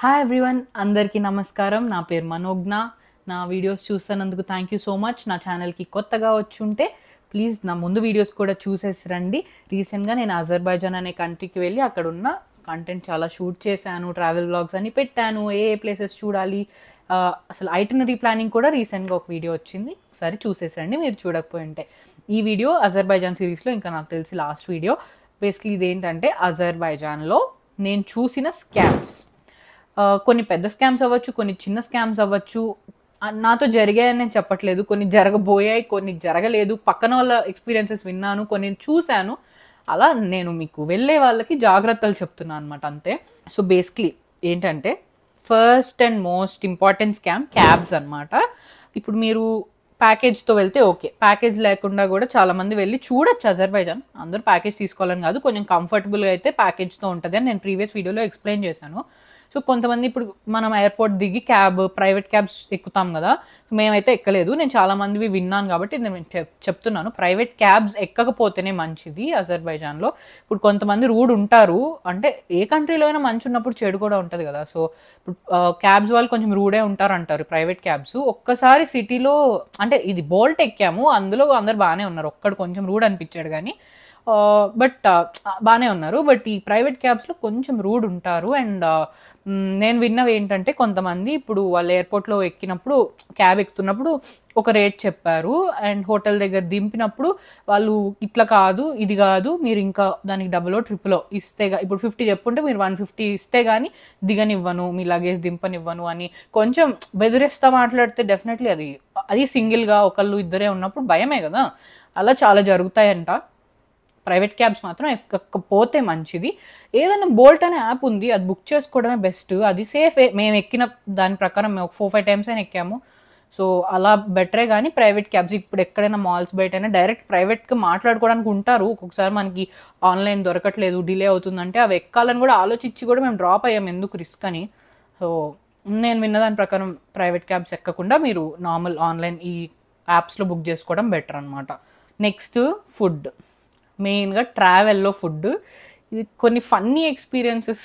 Hi everyone, అందరికీ నమస్కారం. నా పేరు మనోజ్ఞ. నా వీడియోస్ చూస్తున్నందుకు థ్యాంక్ యూ సో మచ్. నా ఛానల్కి కొత్తగా వచ్చి ఉంటే ప్లీజ్ నా ముందు వీడియోస్ కూడా చూసేసి రండి. రీసెంట్గా నేను అజర్బైజాన్ అనే కంట్రీకి వెళ్ళి అక్కడ ఉన్న కంటెంట్ చాలా షూట్ చేశాను. ట్రావెల్ వ్లాగ్స్ అని పెట్టాను. ఏ ప్లేసెస్ చూడాలి, అసలు ఐటినరీ ప్లానింగ్ కూడా రీసెంట్గా ఒక వీడియో వచ్చింది. ఒకసారి చూసేసండి మీరు చూడకపోయి ఉంటే. ఈ వీడియో అజర్బైజాన్ సిరీస్లో ఇంకా నాకు తెలిసి లాస్ట్ వీడియో. బేసిక్లీ ఇదేంటంటే అజర్బైజాన్లో నేను చూసిన స్కామ్స్. కొన్ని పెద్ద స్కామ్స్ అవ్వచ్చు, కొన్ని చిన్న స్కామ్స్ అవ్వచ్చు. నాతో జరిగాయని నేను చెప్పట్లేదు, కొన్ని జరగబోయాయి, కొన్ని జరగలేదు. పక్కన వాళ్ళ ఎక్స్పీరియన్సెస్ విన్నాను, కొన్ని చూశాను. అలా నేను మీకు వెళ్ళే వాళ్ళకి జాగ్రత్తలు చెప్తున్నాను అనమాట, అంతే. సో బేసిక్లీ ఏంటంటే first and most important scam cabs అనమాట. ఇప్పుడు మీరు ప్యాకేజ్తో వెళ్తే ఓకే, ప్యాకేజ్ లేకుండా కూడా చాలామంది వెళ్ళి చూడొచ్చు అజర్బైజాన్. అందరూ ప్యాకేజ్ తీసుకోవాలని కాదు, కొంచెం కంఫర్టబుల్గా అయితే ప్యాకేజ్తో ఉంటుంది అని నేను ప్రీవియస్ వీడియోలో ఎక్స్ప్లెయిన్ చేశాను. సో కొంతమంది ఇప్పుడు మనం ఎయిర్పోర్ట్ దిగి ప్రైవేట్ క్యాబ్స్ ఎక్కుతాం కదా, మేమైతే ఎక్కలేదు. నేను చాలామందివి విన్నాను కాబట్టి నేను చెప్తున్నాను. ప్రైవేట్ క్యాబ్స్ ఎక్కకపోతేనే మంచిది అజర్బైజాన్లో. ఇప్పుడు కొంతమంది రూడ్ ఉంటారు, అంటే ఏ కంట్రీలో అయినా మంచి ఉన్నప్పుడు చెడు కూడా ఉంటుంది కదా. సో ఇప్పుడు క్యాబ్స్ వాళ్ళు కొంచెం రూడే ఉంటారు అంటారు ప్రైవేట్ క్యాబ్స్. ఒక్కసారి సిటీలో అంటే ఇది బోల్ట్ ఎక్కాము, అందులో అందరు బాగానే ఉన్నారు, ఒక్కడు కొంచెం రూడ్ అనిపించాడు కానీ బట్ బాగానే ఉన్నారు. బట్ ఈ ప్రైవేట్ క్యాబ్స్లో కొంచెం రూడ్ ఉంటారు. అండ్ నేను విన్నవి ఏంటంటే కొంతమంది ఇప్పుడు వాళ్ళు ఎయిర్పోర్ట్లో ఎక్కినప్పుడు క్యాబ్ ఎక్కుతున్నప్పుడు ఒక రేట్ చెప్పారు, అండ్ హోటల్ దగ్గర దింపినప్పుడు వాళ్ళు ఇట్లా కాదు, ఇది కాదు, మీరు ఇంకా దానికి డబుల్ ట్రిపుల్ ఇస్తే, ఇప్పుడు 50 చెప్పుంటే మీరు 150 ఇస్తే కానీ దిగనివ్వను, మీ లగేజ్ దింపనివ్వను అని కొంచెం బెదిరిస్తా మాట్లాడితే డెఫినెట్లీ అది సింగిల్గా ఒకళ్ళు ఇద్దరే ఉన్నప్పుడు భయమే కదా. అలా చాలా జరుగుతాయంట. ప్రైవేట్ క్యాబ్స్ మాత్రం ఎక్కకపోతే మంచిది. ఏదైనా బోల్ట్ అనే యాప్ ఉంది, అది బుక్ చేసుకోవడమే బెస్ట్. అది సేఫ్. మేము ఎక్కిన దాని ప్రకారం మేము ఒక 4-5 టైమ్స్ అయినా ఎక్కాము. సో అలా బెటరే. కానీ ప్రైవేట్ క్యాబ్స్ ఇప్పుడు ఎక్కడైనా మాల్స్ బయట అయినా డైరెక్ట్ ప్రైవేట్గా మాట్లాడుకోవడానికి ఉంటారు. ఒక్కొక్కసారి మనకి ఆన్లైన్ దొరకట్లేదు, డిలే అవుతుందంటే అవి ఎక్కాలని కూడా ఆలోచించి కూడా మేము డ్రాప్ అయ్యాము, ఎందుకు రిస్క్ అని. సో నేను విన్న దాని ప్రకారం ప్రైవేట్ క్యాబ్స్ ఎక్కకుండా మీరు నార్మల్ ఆన్లైన్ ఈ యాప్స్లో బుక్ చేసుకోవడం బెటర్ అనమాట. Next food. మెయిన్గా ట్రావెల్లో ఫుడ్. ఇది కొన్ని ఫన్నీ ఎక్స్పీరియన్సెస్,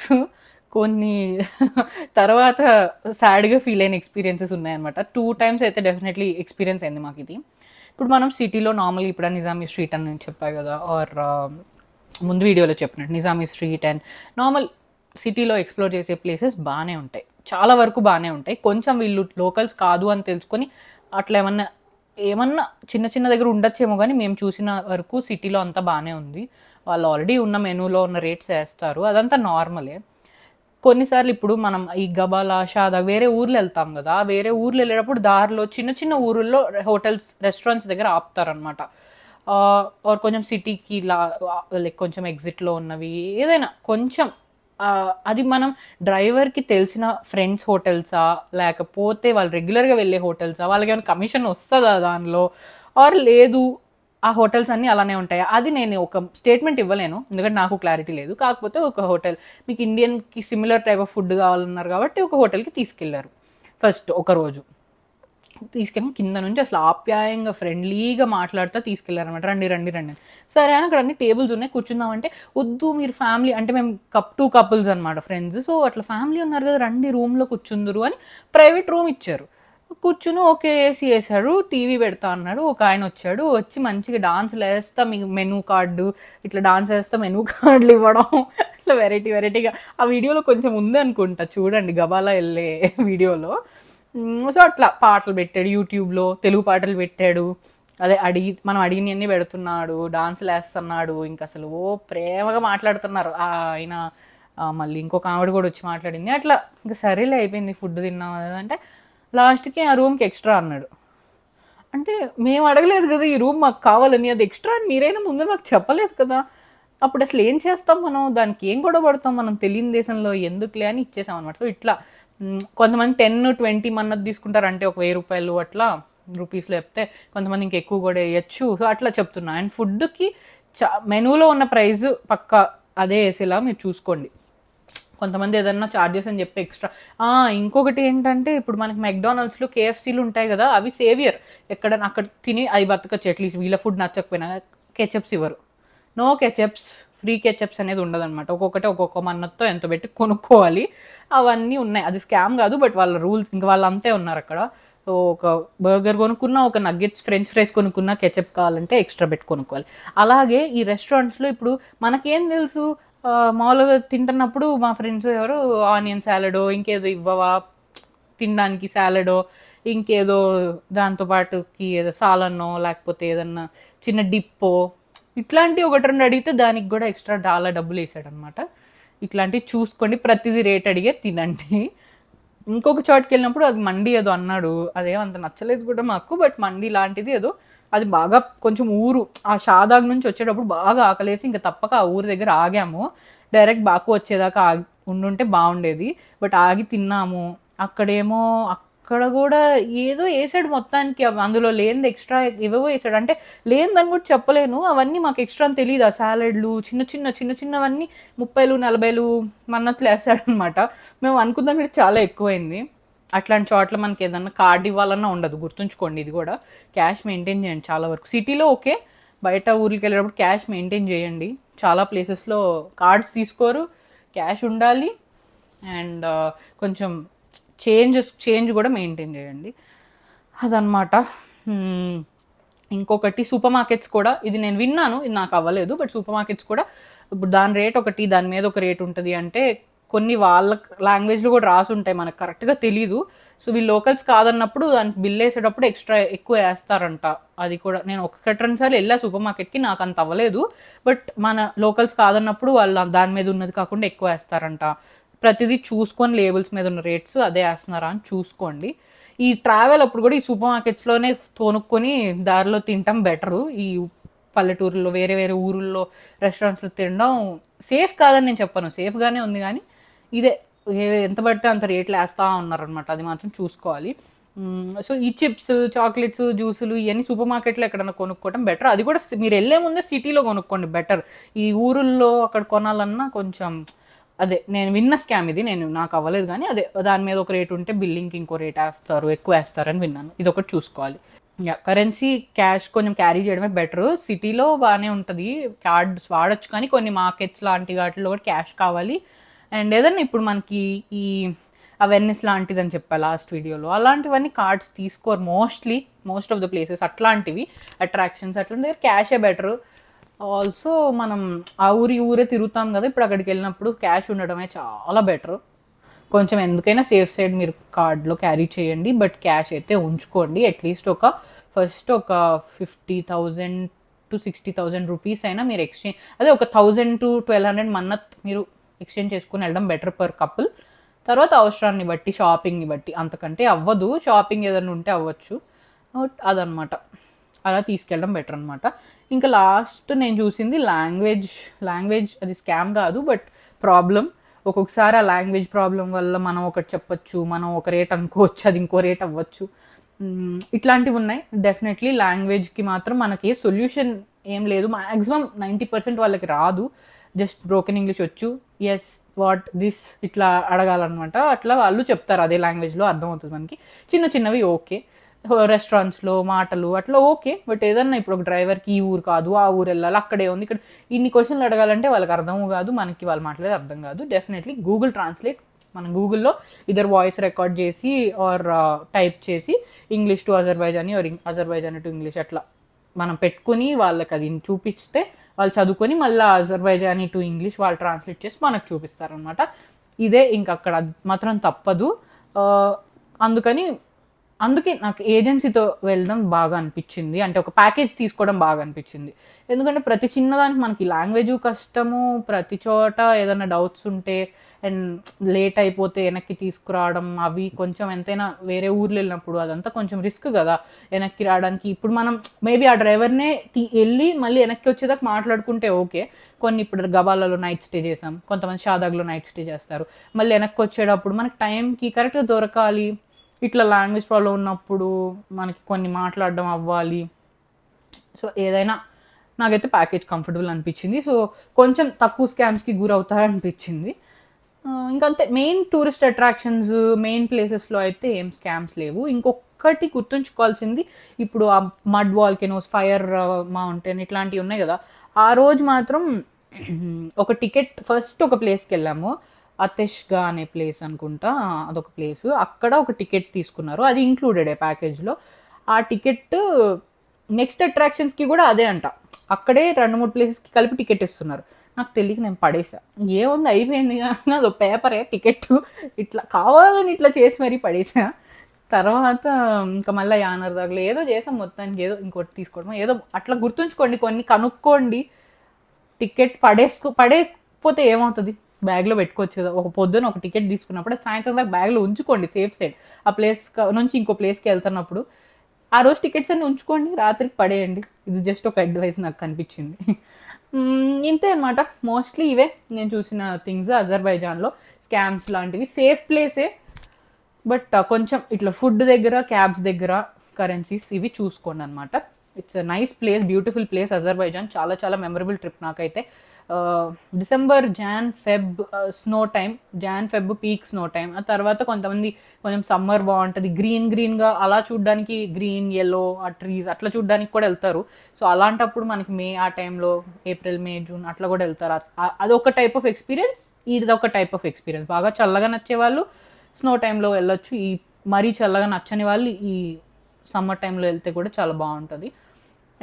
కొన్ని తర్వాత సాడ్గా ఫీల్ అయిన ఎక్స్పీరియన్సెస్ ఉన్నాయన్నమాట. 2 టైమ్స్ అయితే డెఫినెట్లీ ఎక్స్పీరియన్స్ అయింది మాకు ఇది. ఇప్పుడు మనం సిటీలో నార్మల్గా ఇప్పుడు నిజామీ స్ట్రీట్ అని నేను చెప్పాను కదా, ఆర్ ముందు వీడియోలో చెప్పినట్టు నిజామీ స్ట్రీట్ అండ్ నార్మల్ సిటీలో ఎక్స్ప్లోర్ చేసే ప్లేసెస్ బాగానే ఉంటాయి, చాలా వరకు బాగానే ఉంటాయి. కొంచెం వీళ్ళు లోకల్స్ కాదు అని తెలుసుకొని అట్లా ఏమన్నా చిన్న చిన్న దగ్గర ఉండొచ్చేమో, కానీ మేము చూసిన వరకు సిటీలో అంతా బాగానే ఉంది. వాళ్ళు ఆల్రెడీ ఉన్న మెనూలో ఉన్న రేట్స్ వేస్తారు, అదంతా నార్మలే. కొన్నిసార్లు ఇప్పుడు మనం ఈ గబాలా, షాదా వేరే ఊర్లు వెళ్తాం కదా, వేరే ఊర్లు వెళ్ళేటప్పుడు దారిలో చిన్న చిన్న ఊరుల్లో హోటల్స్, రెస్టారెంట్స్ దగ్గర ఆపుతారనమాట. ఆర్ కొంచెం సిటీకి లైక్ కొంచెం ఎగ్జిట్లో ఉన్నవి ఏదైనా కొంచెం అది మనం డ్రైవర్కి తెలిసిన ఫ్రెండ్స్ హోటల్సా, లేకపోతే వాళ్ళు రెగ్యులర్గా వెళ్ళే హోటల్సా, వాళ్ళకి ఏమైనా కమిషన్ వస్తుందా దానిలో, ఆర్ లేదు ఆ హోటల్స్ అన్నీ అలానే ఉంటాయి. అది నేను ఒక స్టేట్మెంట్ ఇవ్వలేను, ఎందుకంటే నాకు క్లారిటీ లేదు. కాకపోతే ఒక హోటల్ మీకు ఇండియన్కి సిమిలర్ టైప్ ఆఫ్ ఫుడ్ కావాలన్నారు కాబట్టి ఒక హోటల్కి తీసుకెళ్లారు. ఫస్ట్ ఒక రోజు తీసుకెళ్ళి కింద నుంచి అసలు ఆప్యాయంగా ఫ్రెండ్లీగా మాట్లాడుతూ తీసుకెళ్లారనమాట. రండి రండి రండి. సరే అని అక్కడ అన్ని టేబుల్స్ ఉన్నాయి, కూర్చుందామంటే వద్దు మీరు ఫ్యామిలీ, అంటే మేము 2 కపుల్స్ అనమాట, ఫ్రెండ్స్. సో అట్లా ఫ్యామిలీ ఉన్నారు కదా, రండి రూమ్లో కూర్చుందరు అని ప్రైవేట్ రూమ్ ఇచ్చారు. కూర్చుని ఓకే ఏసీ వేసాడు, టీవీ పెడతా అన్నాడు. ఒక ఆయన వచ్చాడు, వచ్చి మంచిగా డాన్స్లు వేస్తా మీకు మెనూ కార్డు, ఇట్లా డాన్స్ వేస్తా మెనూ కార్డులు ఇవ్వడం, ఇట్లా వెరైటీగా. ఆ వీడియోలో కొంచెం ఉంది అనుకుంటా, చూడండి గబాలా వెళ్ళే వీడియోలో. సో అట్లా పాటలు పెట్టాడు, యూట్యూబ్లో తెలుగు పాటలు పెట్టాడు, అదే మనం అడిగినవన్నీ పెడుతున్నాడు, డాన్సులు వేస్తున్నాడు. ఇంకా అసలు ప్రేమగా మాట్లాడుతున్నారు ఆయన. మళ్ళీ ఇంకొక ఆవిడ కూడా వచ్చి మాట్లాడింది. అట్లా ఇంకా సరేలే అయిపోయింది, ఫుడ్ తిన్నాం అంటే లాస్ట్కి ఆ రూమ్కి ఎక్స్ట్రా అన్నాడు. అంటే మేము అడగలేదు కదా ఈ రూమ్ మాకు కావాలని, అది ఎక్స్ట్రా అని మీరైనా ముందు మాకు చెప్పలేదు కదా. అప్పుడు అసలు ఏం చేస్తాం మనం, దానికి ఏం గొడవ పడతాం, మనం తెలియని దేశంలో ఎందుకులే అని ఇచ్చేసాం అనమాట. సో ఇట్లా కొంతమంది 10-20 మన్నది తీసుకుంటారు, అంటే ఒక 1000 రూపాయలు అట్లా రూపీస్లో చెప్తే, కొంతమంది ఇంకా ఎక్కువ కూడా వేయచ్చు. సో అట్లా చెప్తున్నా. అండ్ ఫుడ్కి మెనూలో ఉన్న ప్రైస్ పక్కా అదే వేసేలా మీరు చూసుకోండి. కొంతమంది ఏదన్నా చార్జెస్ అని చెప్పి ఎక్స్ట్రా. ఇంకొకటి ఏంటంటే ఇప్పుడు మనకి మెక్డానల్డ్స్లో KFCలు ఉంటాయి కదా, అవి సేవియర్. ఎక్కడన్నా అక్కడ తిని అవి బతకచ్చు, అట్లీస్ట్ వీళ్ళ ఫుడ్ నచ్చకపోయినా. కెచప్స్ ఇవ్వరు, నో కెచప్స్, ఫ్రీ కెచప్స్ అనేది ఉండదన్నమాట. ఒక్కొక్కటి ఒక్కొక్క మన్నతో ఎంత పెట్టి కొనుక్కోవాలి. అవన్నీ ఉన్నాయి. అది స్కామ్ కాదు, బట్ వాళ్ళ రూల్స్ ఇంకా వాళ్ళు అంతే ఉన్నారు అక్కడ. సో ఒక బర్గర్ కొనుక్కున్నా, ఒక నగ్గెట్స్ ఫ్రెంచ్ ఫ్రైస్ కొనుక్కున్నా, కెచప్ కావాలంటే ఎక్స్ట్రా పెట్టి కొనుక్కోవాలి. అలాగే ఈ రెస్టారెంట్స్లో ఇప్పుడు మనకేం తెలుసు, మామూలుగా తింటున్నప్పుడు మా ఫ్రెండ్స్ ఎవరు ఆనియన్ సాలడో ఇంకేదో ఇవ్వవా తినడానికి, సాలడో ఇంకేదో దాంతోపాటుకి ఏదో సాలన్నో లేకపోతే ఏదన్నా చిన్న డిప్పో ఇట్లాంటి ఒకటి రెండు అడిగితే దానికి కూడా ఎక్స్ట్రా డబ్బులు వేసాడనమాట. ఇట్లాంటివి చూసుకోండి, ప్రతిదీ రేట్ అడిగే తినండి. ఇంకొక చోటుకి వెళ్ళినప్పుడు అది మండి ఏదో అన్నాడు, అదేమంత నచ్చలేదు కూడా మాకు, బట్ మండి లాంటిది ఏదో అది బాగా కొంచెం ఊరు ఆ షాదాగ్ నుంచి వచ్చేటప్పుడు బాగా ఆకలేసి ఇంకా తప్పక ఆ ఊరి దగ్గర ఆగాము. డైరెక్ట్ బాకు వచ్చేదాకా ఉండుంటే బాగుండేది, బట్ ఆగి తిన్నాము. అక్కడేమో అక్కడ కూడా ఏదో వేసాడు మొత్తానికి, అందులో లేనిది ఎక్స్ట్రా ఏవేవో వేసాడు. అంటే లేనిదని కూడా చెప్పలేను, అవన్నీ మాకు ఎక్స్ట్రా అని తెలియదు. ఆ సాలడ్లు చిన్న చిన్నవన్నీ 30-40 మన్నట్లు వేసాడు అనమాట. మేము అనుకున్నాం మీరు చాలా ఎక్కువైంది. అట్లాంటి చోట్ల మనకి ఏదన్నా కార్డ్ ఇవ్వాలన్నా ఉండదు, గుర్తుంచుకోండి. ఇది కూడా క్యాష్ మెయింటైన్ చేయండి చాలా వరకు. సిటీలో ఓకే, బయట ఊరికి వెళ్ళేటప్పుడు క్యాష్ మెయింటైన్ చేయండి. చాలా ప్లేసెస్లో కార్డ్స్ తీసుకోరు, క్యాష్ ఉండాలి. అండ్ కొంచెం చేంజ్ కూడా మెయింటైన్ చేయండి. అదనమాట. ఇంకొకటి సూపర్ మార్కెట్స్ కూడా, ఇది నేను విన్నాను, ఇది నాకు అవ్వలేదు, బట్ సూపర్ మార్కెట్స్ కూడా ఇప్పుడు దాని రేట్ ఒకటి, దాని మీద ఒక రేట్ ఉంటుంది. అంటే కొన్ని వాళ్ళ లాంగ్వేజ్లో కూడా రాసి ఉంటాయి, మనకు కరెక్ట్గా తెలీదు. సో వీళ్ళు లోకల్స్ కాదన్నప్పుడు దానికి బిల్ వేసేటప్పుడు ఎక్స్ట్రా ఎక్కువ వేస్తారంట. అది కూడా నేను 1-2 సార్లు వెళ్ళా సూపర్ మార్కెట్కి, నాకు అంత అవ్వలేదు. బట్ మన లోకల్స్ కాదన్నప్పుడు వాళ్ళు దాని మీద ఉన్నది కాకుండా ఎక్కువ వేస్తారంట. ప్రతిదీ చూసుకొని లేబుల్స్ మీద ఉన్న రేట్స్ అదే వేస్తున్నారా అని చూసుకోండి. ఈ ట్రావెల్ అప్పుడు కూడా ఈ సూపర్ మార్కెట్స్లోనే కొనుక్కొని దారిలో తినటం బెటరు. ఈ పల్లెటూరులో వేరే వేరే ఊరుల్లో రెస్టారెంట్స్లో తినడం సేఫ్ కాదని నేను చెప్పను, సేఫ్గానే ఉంది. కానీ ఇదే ఎంత పడితే అంత రేట్లు వేస్తూ ఉన్నారనమాట, అది మాత్రం చూసుకోవాలి. సో ఈ చిప్స్, చాక్లెట్స్, జ్యూసులు ఇవన్నీ సూపర్ మార్కెట్లో ఎక్కడైనా కొనుక్కోవడం బెటర్. అది కూడా మీరు వెళ్ళే ముందే సిటీలో కొనుక్కోండి బెటర్. ఈ ఊరుల్లో అక్కడ కొనాలన్నా కొంచెం అదే నేను విన్న స్కామ్ ఇది, నాకు అవ్వలేదు కానీ అదే దాని మీద ఒక రేట్ ఉంటే బిల్లింగ్కి ఇంకో రేట్ వేస్తారు, ఎక్కువ వేస్తారని విన్నాను. ఇది ఒకటి చూసుకోవాలి. కరెన్సీ క్యాష్ కొంచెం క్యారీ చేయడమే బెటర్. సిటీలో బాగానే ఉంటుంది, కార్డ్స్ వాడచ్చు, కానీ కొన్ని మార్కెట్స్ లాంటి వాటిలో కూడా క్యాష్ కావాలి. అండ్ ఏదన్నా ఇప్పుడు మనకి ఈ అవేర్నెస్ లాంటిది అని చెప్పా లాస్ట్ వీడియోలో, అలాంటివన్నీ కార్డ్స్ తీసుకోరు మోస్ట్ ఆఫ్ ద ప్లేసెస్. అట్లాంటివి అట్రాక్షన్స్ అట్లాంటి దగ్గర క్యాషే బెటర్. ఆల్సో మనం ఆ ఊరే తిరుగుతాం కదా, ఇప్పుడు అక్కడికి వెళ్ళినప్పుడు క్యాష్ ఉండడమే చాలా బెటర్. కొంచెం ఎందుకైనా సేఫ్ సైడ్ మీరు కార్డ్లో క్యారీ చేయండి, బట్ క్యాష్ అయితే ఉంచుకోండి. అట్లీస్ట్ ఫస్ట్ ఒక 50,000 to 60,000 రూపీస్ అయినా మీరు ఎక్స్చేంజ్, అదే ఒక 1,000 to 1,200 మన్నత్ మీరు ఎక్స్చేంజ్ చేసుకుని వెళ్ళడం బెటర్ పర్ కపుల్. తర్వాత అవసరాన్ని బట్టి, షాపింగ్ని బట్టి, అంతకంటే అవ్వదు. షాపింగ్ ఏదైనా ఉంటే అవ్వచ్చు, అదనమాట. అలా తీసుకెళ్ళడం బెటర్ అనమాట. ఇంకా లాస్ట్ నేను చూసింది లాంగ్వేజ్ అది స్కామ్ కాదు, బట్ ప్రాబ్లం. ఒక్కొక్కసారి ఆ లాంగ్వేజ్ ప్రాబ్లం వల్ల మనం ఒకటి చెప్పొచ్చు, మనం ఒక రేట్ అనుకోవచ్చు, అది ఇంకో రేట్ అవ్వచ్చు. ఇట్లాంటివి ఉన్నాయి. డెఫినెట్లీ లాంగ్వేజ్కి మాత్రం మనకి సొల్యూషన్ ఏం లేదు. మ్యాక్సిమం 90% వాళ్ళకి రాదు, జస్ట్ బ్రోకెన్ ఇంగ్లీష్ వచ్చు. ఎస్ వాట్ దిస్ ఇట్లా అడగాలన్నమాట. అట్లా వాళ్ళు చెప్తారు అదే లాంగ్వేజ్లో, అర్థమవుతుంది మనకి. చిన్నవి ఓకే, రెస్టారెంట్స్లో మాటలు అట్లా ఓకే. బట్ ఏదన్నా ఇప్పుడు ఒక డ్రైవర్కి ఈ ఊరు కాదు ఆ ఊరు వెళ్ళాలి, అక్కడే ఉంది, ఇక్కడ ఇన్ని క్వశ్చన్లు అడగాలంటే వాళ్ళకి అర్థము కాదు, మనకి వాళ్ళు మాట్లాడేది అర్థం కాదు. డెఫినెట్లీ గూగుల్ ట్రాన్స్లేట్, మనం గూగుల్లో ఇద్దరు వాయిస్ రికార్డ్ చేసి ఆర్ టైప్ చేసి English to Azerbaijani or Azerbaijani to English అట్లా మనం పెట్టుకుని వాళ్ళకి అది చూపిస్తే వాళ్ళు చదువుకొని మళ్ళీ అజర్బైజానీ టు ఇంగ్లీష్ వాళ్ళు ట్రాన్స్లేట్ చేసి మనకు చూపిస్తారనమాట. ఇదే ఇంక అక్కడ మాత్రం తప్పదు. అందుకే నాకు ఏజెన్సీతో వెళ్ళడం బాగా అనిపించింది, అంటే ఒక ప్యాకేజ్ తీసుకోవడం బాగా అనిపించింది. ఎందుకంటే ప్రతి చిన్నదానికి మనకి లాంగ్వేజ్ కష్టము, ప్రతి చోట ఏదైనా డౌట్స్ ఉంటే అండ్ లేట్ అయిపోతే వెనక్కి తీసుకురావడం, అవి కొంచెం ఎంతైనా వేరే ఊర్లో వెళ్ళినప్పుడు అదంతా కొంచెం రిస్క్ కదా వెనక్కి రావడానికి. ఇప్పుడు మనం మేబీ ఆ డ్రైవర్నే వెళ్ళి మళ్ళీ వెనక్కి వచ్చేదాకా మాట్లాడుకుంటే ఓకే. కొన్ని ఇప్పుడు గబాలలో నైట్ స్టే చేసాం, కొంతమంది షాదాగ్లో నైట్ స్టే చేస్తారు. మళ్ళీ వెనక్కి వచ్చేటప్పుడు మనకి టైంకి కరెక్ట్గా దొరకాలి. ఇట్లా లాంగ్వేజ్ ప్రాబ్లం ఉన్నప్పుడు మనకి కొన్ని మాట్లాడడం అవ్వాలి. సో ఏదైనా నాకైతే ప్యాకేజ్ కంఫర్టబుల్ అనిపించింది. సో కొంచెం తక్కువ స్కామ్స్కి గురవుతారనిపించింది. ఇంకంతే. మెయిన్ టూరిస్ట్ అట్రాక్షన్స్, మెయిన్ ప్లేసెస్లో అయితే ఏం స్కామ్స్ లేవు. ఇంకొకటి గుర్తుంచుకోవాల్సింది, ఇప్పుడు ఆ మడ్ వాల్కెనోస్, ఫైర్ మౌంటైన్ ఇట్లాంటివి ఉన్నాయి కదా, ఆ రోజు మాత్రం ఒక టికెట్ ఫస్ట్ ఒక ప్లేస్కి వెళ్ళాము, అతెష్గా అనే ప్లేస్ అనుకుంటా, అదొక ప్లేస్. అక్కడ ఒక టికెట్ తీసుకున్నారు, అది ఇంక్లూడెడే ప్యాకేజ్లో. ఆ టికెట్ నెక్స్ట్ అట్రాక్షన్స్కి కూడా అదే అంట, అక్కడే 2-3 ప్లేసెస్కి కలిపి టికెట్ ఇస్తున్నారు. నాకు తెలియక నేను పడేసా. ఏముంది, అయిపోయింది కానీ అదో పేపరే టికెట్, ఇట్లా కావాలని ఇట్లా చేసి మరీ పడేసా. తర్వాత ఇంకా మళ్ళీ యానర్ దగ్గర ఏదో చేసాం, మొత్తానికి ఏదో ఇంకోటి తీసుకోవడం ఏదో అట్లా. గుర్తుంచుకోండి, కొన్ని కనుక్కోండి. టికెట్ పడేకపోతే ఏమవుతుంది, బ్యాగ్లో పెట్టుకోవచ్చు కదా. ఒక పొద్దున ఒక టికెట్ తీసుకున్నప్పుడు సాయంత్రం దాకా బ్యాగ్లో ఉంచుకోండి, సేఫ్ సైడ్. ఆ ప్లేస్ నుంచి ఇంకో ప్లేస్కి వెళ్తున్నప్పుడు ఆ రోజు టికెట్స్ అన్ని ఉంచుకోండి, రాత్రికి పడేయండి. ఇది జస్ట్ ఒక అడ్వైస్ నాకు కనిపించింది. ఇంతే అనమాట. మోస్ట్లీ ఇవే నేను చూసిన థింగ్స్ అజర్బైజాన్లో. స్కామ్స్ లాంటివి, సేఫ్ ప్లేసే, బట్ కొంచెం ఇట్లా ఫుడ్ దగ్గర, క్యాబ్స్ దగ్గర, కరెన్సీస్ ఇవి చూసుకోండి అనమాట. It's a nice place, beautiful place Azerbaijan. చాలా చాలా మెమరబుల్ ట్రిప్ నాకైతే. December, Feb snow time, Feb peak snow time. ఆ తర్వాత కొంచెం సమ్మర్ బాగుంటుంది, గ్రీన్గా అలా చూడడానికి, గ్రీన్ ఎల్లో ఆ ట్రీస్ అట్లా చూడడానికి కూడా వెళ్తారు. సో అలాంటప్పుడు మనకి మే ఆ టైంలో, ఏప్రిల్ మే జూన్ అట్లా కూడా వెళ్తారు. అదొక టైప్ ఆఫ్ ఎక్స్పీరియన్స్, ఇదొక టైప్ ఆఫ్ ఎక్స్పీరియన్స్. బాగా చల్లగా నచ్చే వాళ్ళు స్నో టైంలో వెళ్ళొచ్చు, ఈ మరీ చల్లగా నచ్చని వాళ్ళు ఈ సమ్మర్ టైంలో వెళ్తే కూడా చాలా బాగుంటుంది.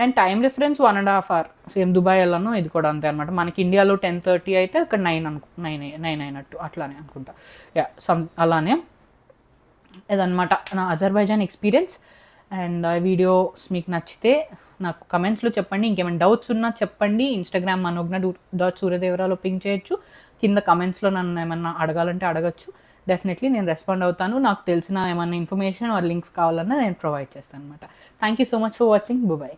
And time difference 1.5 hour. Same Dubai వెళ్ళాను, ఇది కూడా అంతే అనమాట. మనకి ఇండియాలో 10:30 అయితే అక్కడ 9 అయినట్టు అట్లానే అనుకుంటా. అలానే ఇదనమాట నా అజర్బైజాన్ ఎక్స్పీరియన్స్. అండ్ వీడియోస్ మీకు నచ్చితే నాకు కమెంట్స్లో చెప్పండి. ఇంకేమైనా డౌట్స్ ఉన్నా చెప్పండి. ఇన్స్టాగ్రామ్ manogna.suryadevaralo పింక్ చేయొచ్చు. కింద కమెంట్స్లో నన్ను ఏమన్నా అడగాలంటే అడగచ్చు. డెఫినెట్లీ నేను రెస్పాండ్ అవుతాను. నాకు తెలిసిన ఏమైనా ఇన్ఫర్మేషన్ ఆర్ లింక్స్ కావాలన్నా నేను ప్రొవైడ్ చేస్తాను అనమాట. Thank you so much for watching. Bye.